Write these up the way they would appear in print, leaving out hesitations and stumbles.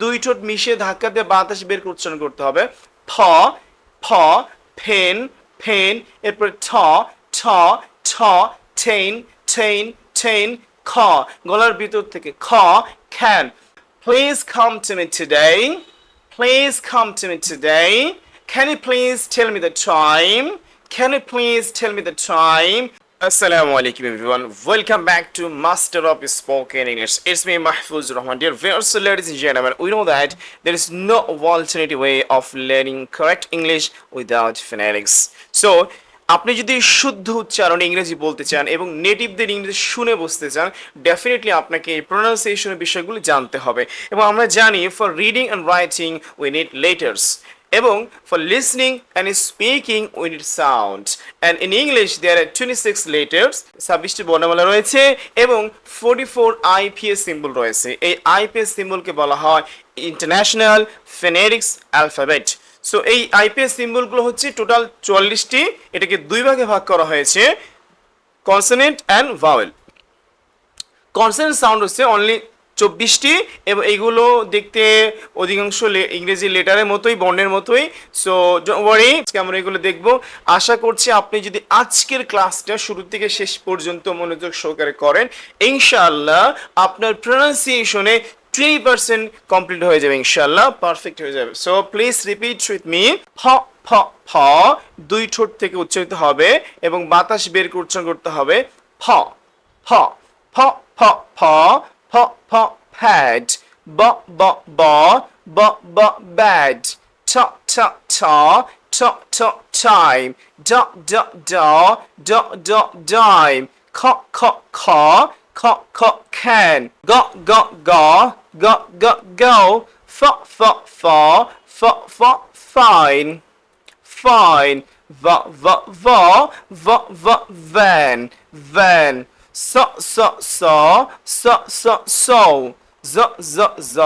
দুই ঠোঁট মিশিয়ে ধাক্কা দিয়ে বাতাস বের করে উচ্চারণ করতে হবে। ফ ফ ফেন ফেন, এরপরে ঠ ঠ ঠ ঠেন ঠেন ঠেন, খ গলার ভিতর থেকে খ can. Please come to me today. Please come to me today. Can you please tell me the time? Can you please tell me the time? Assalamu alaikum everyone. Welcome back to Master of Spoken English. It's me Mahfuj Rahman. Dear viewers, so ladies and gentlemen, we know that there is no alternative way of learning correct English without phonetics. So আপনি যদি শুদ্ধ উচ্চারণে ইংরেজি বলতে চান এবং নেটিভদের ইংরেজি শুনে বুঝতে চান, ডেফিনেটলি আপনাকে এই প্রোনাউন্সিয়েশনের বিষয়গুলো জানতে হবে। এবং আমরা জানি for reading and writing we need letters, এবং for listening and speaking we need sound. And in English there are 26 letters, 26টি বর্ণমালা রয়েছে এবং 44 IPA সিম্বল রয়েছে। এই IPA সিম্বলকে বলা হয় ইন্টারন্যাশনাল ফোনেটিক্স অ্যালফাবেট। সো এই আইপিএস সিম্বলগুলো হচ্ছে টোটাল 44টি। এটাকে দুই ভাগে ভাগ করা হয়েছে, consonant and vowel. Consonant sound হচ্ছে অনলি 24টি এবং এইগুলো দেখতে অধিকাংশ ইংরেজি লেটারের মতোই, বর্ণের মতোই। সো ডোন্ট ওয়ারি, আমরা এগুলো দেখব। আশা করছি আপনি যদি আজকের ক্লাসটা শুরু থেকে শেষ পর্যন্ত মনোযোগ সহকারে করেন, ইনশাআল্লাহ আপনার প্রোনাউন্সিয়েশনে 20% কমপ্লিট হয়ে যাবে, ইনশাআল্লাহ পারফেক্ট হয়ে যাবে। So please repeat with me. ফ ফ ফ দুই ঠোঁট থেকে উচ্চারিত হবে এবং বাতাস বের করে উচ্চারণ করতে হবে। ফ ফ ফ ফ ফ ফ ফ প্যাড। ব ব ব ব ব ব্যাড। ঠ ঠ ঠ ঠ ঠ টাইম। ড ড ড ড ড ডাইম। খ খ খ খ খ can. Go go go go go go. F f f f f fine fine. V v v v v van van. So so so so so so. Z z z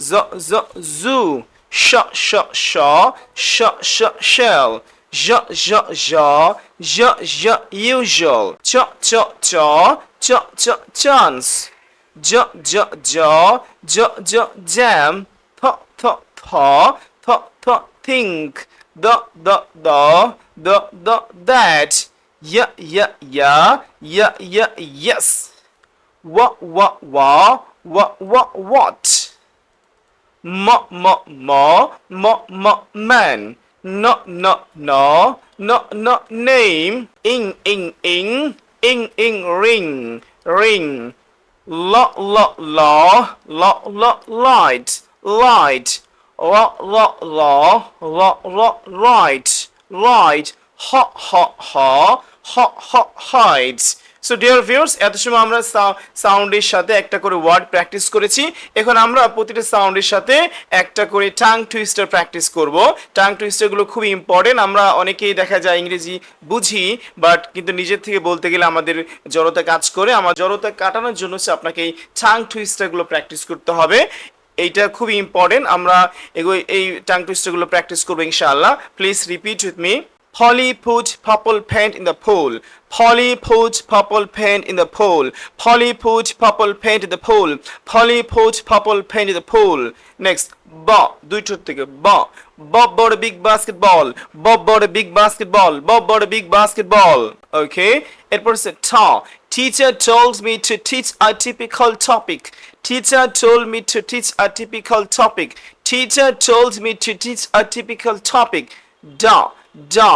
z z zoo. Sh sh sh sh sh shell. J j j j j usual. Ch ch ch ch ch chance. J j j j j jam. Th th th th th think. The that. Yeah yeah yeah yeah yeah yes. What what. M m m m m man. No no no no no name. Ing ing ing ing ing ring ring. La la la la la light light. La la la la la light light. Ha ha ha ha ha hides. So dear viewers, এত সময় আমরা সাউন্ডের সাথে একটা করে word practice করেছি। এখন আমরা প্রতিটা সাউন্ডের সাথে একটা করে টাং টুইস্টার প্র্যাকটিস করব। টাং টুইস্টারগুলো খুবই ইম্পর্টেন্ট। আমরা অনেকেই দেখা যায় ইংরেজি বুঝি, বাট কিন্তু নিজের থেকে বলতে গেলে আমাদের জড়তা কাজ করে। আমার জড়তা কাটানোর জন্য হচ্ছে আপনাকে এই টাং টুইস্টারগুলো প্র্যাকটিস করতে হবে। এইটা খুবই ইম্পর্টেন্ট। আমরা এই টাং টুইস্টারগুলো প্র্যাকটিস করবো ইনশাআল্লাহ। Please repeat with me. Polly put purple paint in the pool. Polly put purple paint in the pool. Polly put purple paint in the pool. Polly put purple paint in the pool. Next, Bob. দুই ঠোঁট থেকে Bob. Bob bought a big basketball. Bob bought a big basketball. Bob bought a big basketball. Okay. এরপর হচ্ছে ta. Teacher told me to teach a typical topic. Teacher told me to teach a typical topic. Teacher told me to teach a typical topic. Da. Da.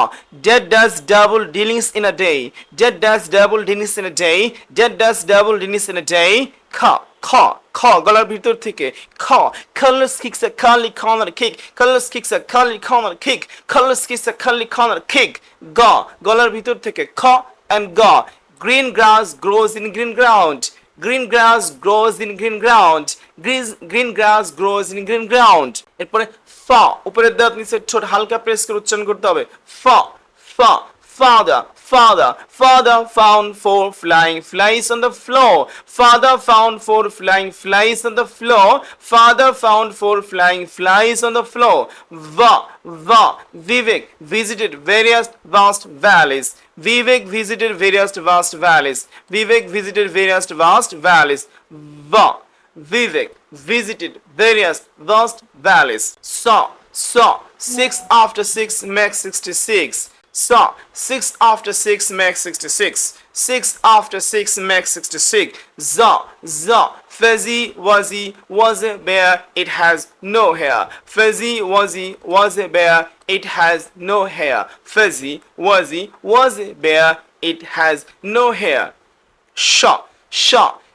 Dad does double dealings in a day. Dad does double dealings in a day. Dad does double dealings in a day. Ka. Ka. Ka. গলার ভিতর থেকে Ka. Carlos kicks a curly corner kick. Carlos kicks a curly corner kick. Carlos kicks a curly corner kick. Ga. গলার ভিতর থেকে Ka and Ga. Green grass grows in green ground. Green grass grows in green ground. Green grass grows in green ground. এরপরে ফা, উপরের দাঁত নিচের ঠোঁট হালকা প্রেস করে উচ্চারণ করতে হবে। ফা ফা father father father found 4 flying flies on the floor. Father found 4 flying flies on the floor. Father found 4 flying flies on the floor. Va Vivek visited various vast valleys. Vivek visited various vast valleys. Vivek visited various vast valleys. Va Vivek visited various vast valleys. Saw 6 after 6 makes 66. Saw 6 after 6 makes 66. 6 after 6 makes 66. Za fuzzy was a bear, it has no hair. Fuzzy was a bear, it has no hair. Fuzzy was a bear, it has no hair. Shot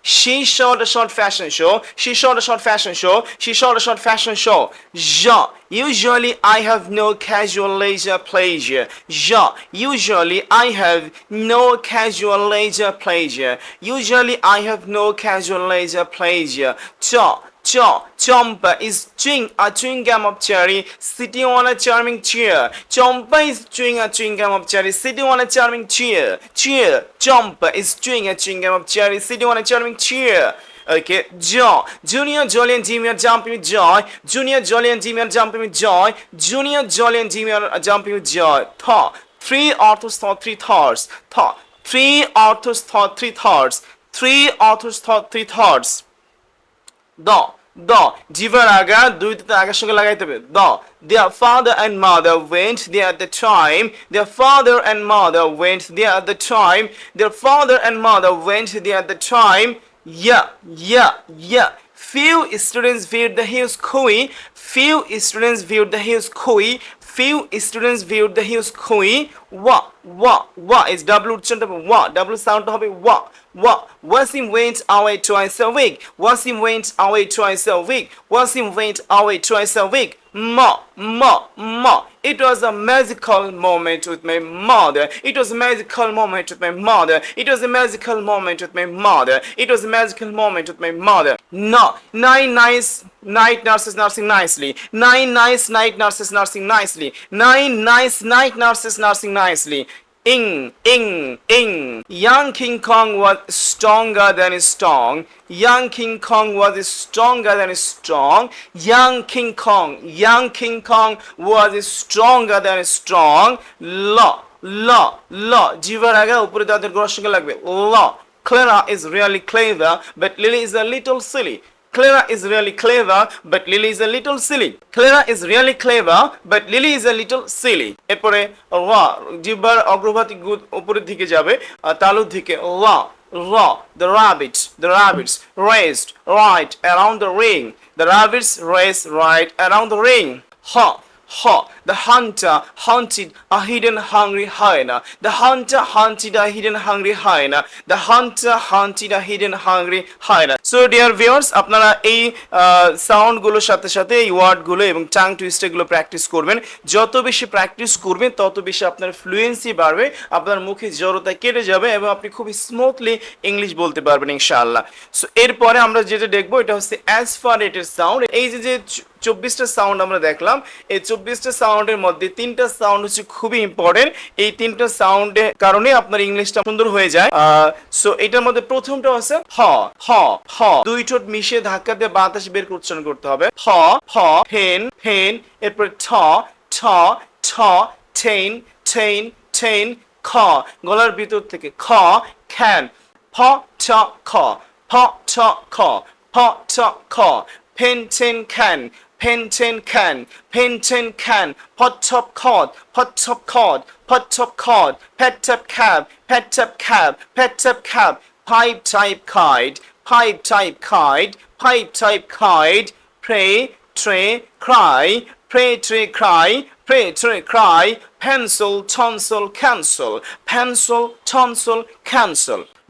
she shot a short fashion show. She shot a short fashion show. She shot a short fashion show. Ja. Usually I have no casual leisure pleasure. Ja. Usually I have no casual leisure pleasure. Usually I have no casual leisure pleasure. Chompa is chewing a chewing gum of cherry, sitting on a charming chair. Chompa is chewing a chewing gum of cherry, sitting on a charming chair. Chompa is chewing a chewing gum of cherry, sitting on a charming chair. Okay, joy. Junior, Jolly, and Jimmy are jumping with joy. Junior, Jolly, and Jimmy are jumping with joy. Junior, Jolly, and Jimmy are jumping with joy. Thought. Three authors thought three thoughts. Thought. Three authors thought three thoughts. Three authors thought three thoughts. জিভার আগা দুইটাতে agar সঙ্গে লাগাইতে হবে their father and mother went there at the time. Their father and mother went there at the time. Their father and mother went there at the time. Yeah. Few students viewed the huge koi. Few students viewed the huge koi. Few students viewed the huge koi. Wa is W উচ্চারণ হবে wa. W sound হবে wa. Wasim went away twice a week. Wasim went away twice a week. Wasim went away twice a week. Ma. It was a magical moment with my mother. It was a magical moment with my mother. It was a magical moment with my mother. It was a magical moment with my mother. No. 9 nice night nurses nursing nicely. 9 nice night nurses nursing nicely. 9 nice night nurses nursing nicely. Ing. Young King Kong was stronger than his strong. Young King Kong was stronger than his strong. Young King Kong was stronger than his strong. Law. জিভার আগে উপরে দাঁতের গোড়ার সঙ্গে লাগবে. Law. Clara is really clever, but Lily is a little silly. Clara is really clever, but Lily is a little silly. Clara is really clever, but Lily is a little silly. এরপরে জিহ্বার অগ্রভাতি উপরের দিকে যাবে, তালুর দিকে the rabbits raced right around the ring. The rabbits raced right around the ring. The hunter hunted a hidden hungry hyena. The hunter hunted a hidden hungry hyena. The hunter hunted a hidden hungry hyena. So dear viewers, আপনারা এই sound গুলোর সাথে সাথে এই word গুলো এবং tongue twister গুলো practice করবেন। যত বেশি প্র্যাকটিস করবেন তত বেশি আপনার ফ্লুয়েন্সি বাড়বে, আপনার মুখে জড়তা কেটে যাবে এবং আপনি খুব স্মুথলি ইংলিশ বলতে পারবেন ইনশাআল্লাহ। সো এরপরে আমরা যেটা দেখবো এটা হচ্ছে অ্যাসপারেটেড সাউন্ড। এই যে 24টা সাউন্ড আমরা দেখলাম, এই 24টা সাউন্ডের মধ্যে 3টা সাউন্ড হচ্ছে খুবই ইম্পর্টেন্ট। এই 3টা সাউন্ডের কারণে আপনার ইংলিশটা সুন্দর হয়ে যায়। সো এটার মধ্যে প্রথমটা হচ্ছে হ। দুই ঠোঁট মিশিয়ে ধাক্কা দিয়ে বাতাস বের করে উচ্চারণ করতে হবে। হ ফেন। এরপর ঠ ঠেন খ। গলার ভিতর থেকে খ খ্যান। খ খ pen tin can pot top cord pet top cab pipe type kite pray tray cry pencil cancel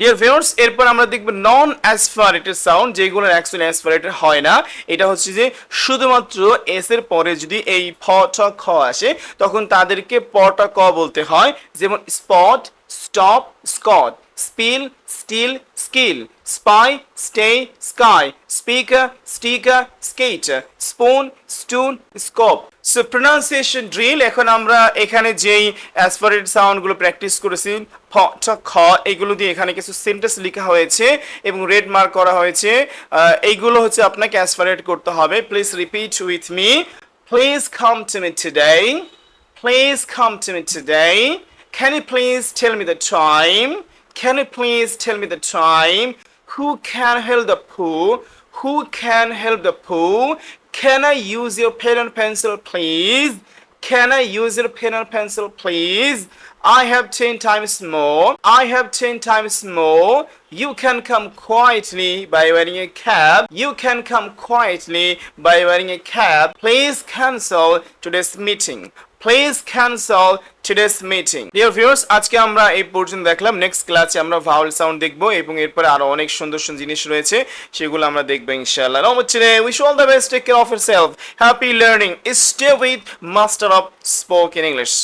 Dear viewers, এরপর আমরা দেখব নন অ্যাসপারেটেড সাউন্ড, যেগুলো অ্যাকচুয়ালি অ্যাসপারেটেড হয় না। এটা হচ্ছে যে শুধুমাত্র এস এর পরে যদি এই ফ ঠ খ আসে তখন তাদেরকে প ট ক বলতে হয়। যেমন spot stop Scot spill still skill spy stay sky speaker sticker skater spoon stoon scope. So pronunciation drill. এখন আমরা এখানে যেই অ্যাসপারেটেড সাউন্ডগুলো প্র্যাকটিস করেছি ফ ঠ খ, এইগুলো দিয়ে এখানে কিছু সেন্টেন্স লেখা হয়েছে এবং রেড মার্ক করা হয়েছে। এইগুলো হচ্ছে আপনাকে অ্যাসপারেট করতে হবে। Please repeat with me. Please come to me today. Please come to me today. Can you please tell me the time? Can you please tell me the time? Who can help the poor? Who can help the poor? Can I use your pen and pencil, please? Can I use your pen and pencil, please? I have 10 times more. I have 10 times more. You can come quietly by wearing a cap. You can come quietly by wearing a cap. Please cancel today's meeting. Please cancel today's meeting. Dear viewers, আজকে আমরা এই পর্যন্ত দেখলাম। Next ক্লাসে আমরা vowel sound দেখব এবং এরপরে আরো অনেক সুন্দর সুন্দর জিনিস রয়েছে, সেগুলো আমরা দেখব ইনশাআল্লাহ। Now today wish you all the best. Take care of yourself. Happy learning. Stay with Master of Spoken English.